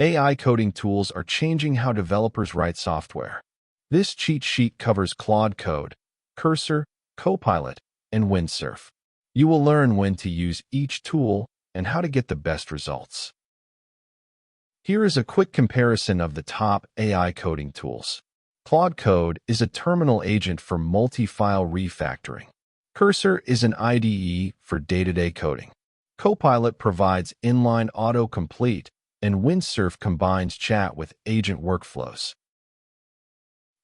AI coding tools are changing how developers write software. This cheat sheet covers Claude Code, Cursor, Copilot, and Windsurf. You will learn when to use each tool and how to get the best results. Here is a quick comparison of the top AI coding tools. Claude Code is a terminal agent for multi-file refactoring. Cursor is an IDE for day-to-day coding. Copilot provides inline autocomplete, and Windsurf combines chat with agent workflows.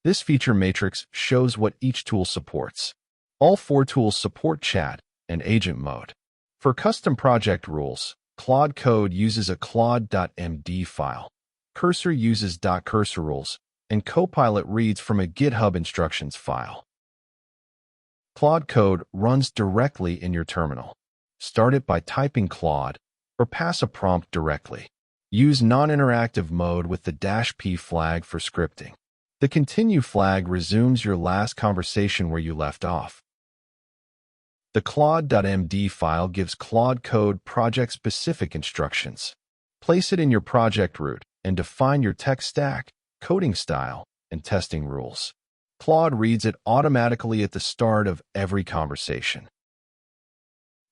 This feature matrix shows what each tool supports. All 4 tools support chat and agent mode. For custom project rules, Claude Code uses a CLAUDE.md file. Cursor uses .cursor rules, and Copilot reads from a GitHub instructions file. Claude Code runs directly in your terminal. Start it by typing Claude or pass a prompt directly. Use non-interactive mode with the -p flag for scripting. The continue flag resumes your last conversation where you left off. The CLAUDE.md file gives Claude Code project-specific instructions. Place it in your project root and define your tech stack, coding style, and testing rules. Claude reads it automatically at the start of every conversation.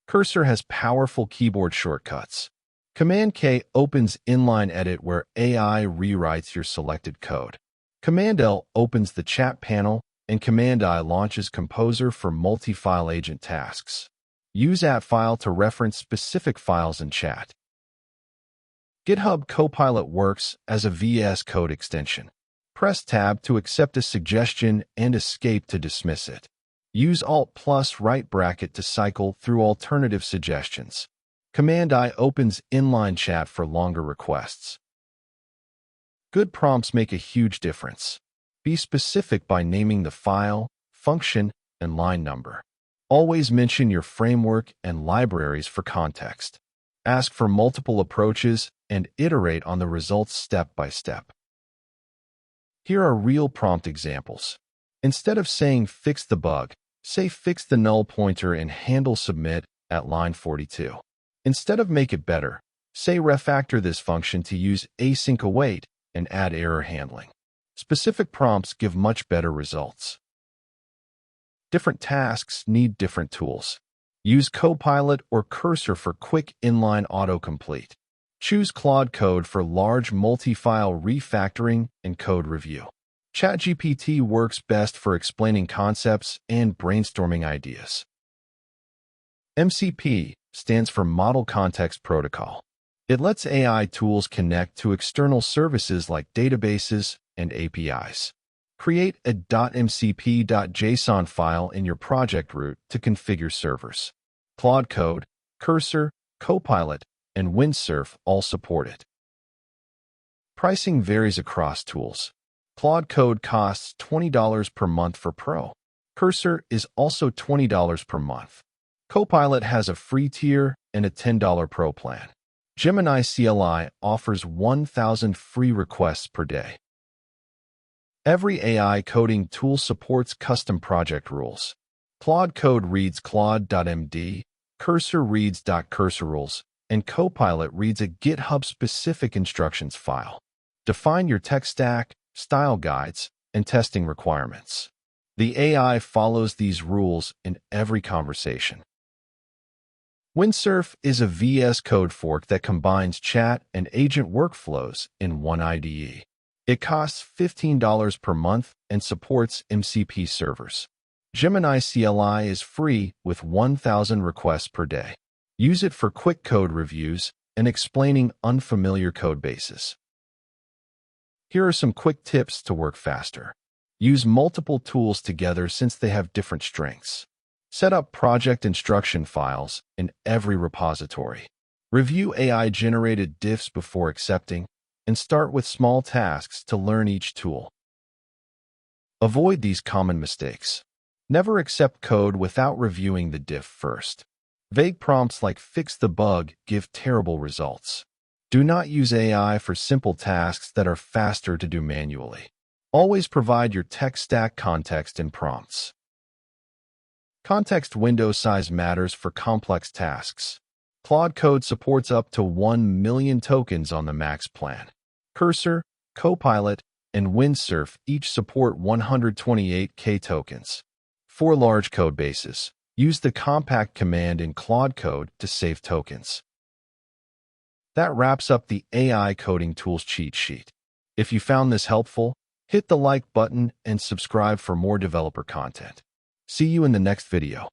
Cursor has powerful keyboard shortcuts. Command-K opens inline edit where AI rewrites your selected code. Command-L opens the chat panel, and Command-I launches Composer for multi-file agent tasks. Use @file to reference specific files in chat. GitHub Copilot works as a VS Code extension. Press Tab to accept a suggestion and Escape to dismiss it. Use Alt plus right bracket to cycle through alternative suggestions. Command-I opens inline chat for longer requests. Good prompts make a huge difference. Be specific by naming the file, function, and line number. Always mention your framework and libraries for context. Ask for multiple approaches and iterate on the results step by step. Here are real prompt examples. Instead of saying fix the bug, say fix the null pointer and handle submit at line 42. Instead of make it better, say refactor this function to use async await and add error handling. Specific prompts give much better results. Different tasks need different tools. Use Copilot or Cursor for quick inline autocomplete. Choose Claude Code for large multi-file refactoring and code review. ChatGPT works best for explaining concepts and brainstorming ideas. MCP stands for Model Context Protocol. It lets AI tools connect to external services like databases and APIs. Create a .mcp.json file in your project root to configure servers. Claude Code, Cursor, Copilot, and Windsurf all support it. Pricing varies across tools. Claude Code costs $20 per month for Pro. Cursor is also $20 per month. Copilot has a free tier and a $10 Pro plan. Gemini CLI offers 1,000 free requests per day. Every AI coding tool supports custom project rules. Claude Code reads CLAUDE.md, Cursor reads .cursor rules, and Copilot reads a GitHub-specific instructions file. Define your tech stack, style guides, and testing requirements. The AI follows these rules in every conversation. Windsurf is a VS Code fork that combines chat and agent workflows in one IDE. It costs $15 per month and supports MCP servers. Gemini CLI is free with 1,000 requests per day. Use it for quick code reviews and explaining unfamiliar code bases. Here are some quick tips to work faster. Use multiple tools together since they have different strengths. Set up project instruction files in every repository. Review AI-generated diffs before accepting, and start with small tasks to learn each tool. Avoid these common mistakes. Never accept code without reviewing the diff first. Vague prompts like fix the bug give terrible results. Do not use AI for simple tasks that are faster to do manually. Always provide your tech stack context in prompts. Context window size matters for complex tasks. Claude Code supports up to 1 million tokens on the max plan. Cursor, Copilot, and Windsurf each support 128K tokens. For large code bases, use the compact command in Claude Code to save tokens. That wraps up the AI coding tools cheat sheet. If you found this helpful, hit the like button and subscribe for more developer content. See you in the next video.